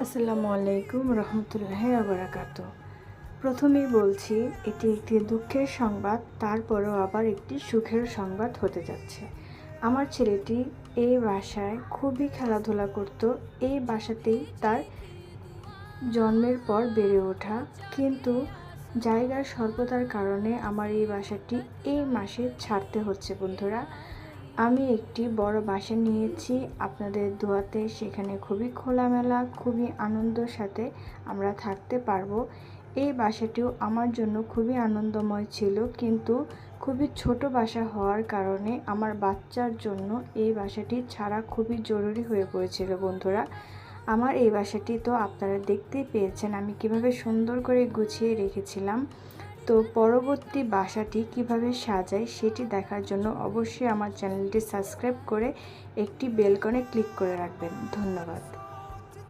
আসসালামু আলাইকুম রহমতুল্লাহি ওয়া বারাকাতুহু। প্রথমেই বলছি এটি একটি দুঃখের সংবাদ, তারপরেও আবার একটি সুখের সংবাদ হতে যাচ্ছে। আমার ছেলেটি এই বাসায় খুবই খেলাধুলা করত। এই বাসাতেই তার জন্মের পর বেড়ে ওঠা, কিন্তু জায়গার স্বল্পতার কারণে আমার এই বাসাটি এই মাসে ছাড়তে হচ্ছে বন্ধুরা। আমি একটি বড় বাসা নিয়েছি আপনাদের দোয়াতে, সেখানে খুবই খোলামেলা, খুবই আনন্দের সাথে আমরা থাকতে পারবো। এই বাসাটিও আমার জন্য খুবই আনন্দময় ছিল, কিন্তু খুবই ছোট বাসা হওয়ার কারণে আমার বাচ্চার জন্য এই বাসাটি ছাড়া খুবই জরুরি হয়ে পড়েছিল বন্ধুরা। আমার এই বাসাটি তো আপনারা দেখতেই পেয়েছেন আমি কিভাবে সুন্দর করে গুছিয়ে রেখেছিলাম। তো পরবর্তী বাসাটি কিভাবে সাজাই সেটি দেখার জন্য অবশ্যই আমার চ্যানেলটি সাবস্ক্রাইব করে একটি বেল আইকনে ক্লিক করে রাখবেন। ধন্যবাদ।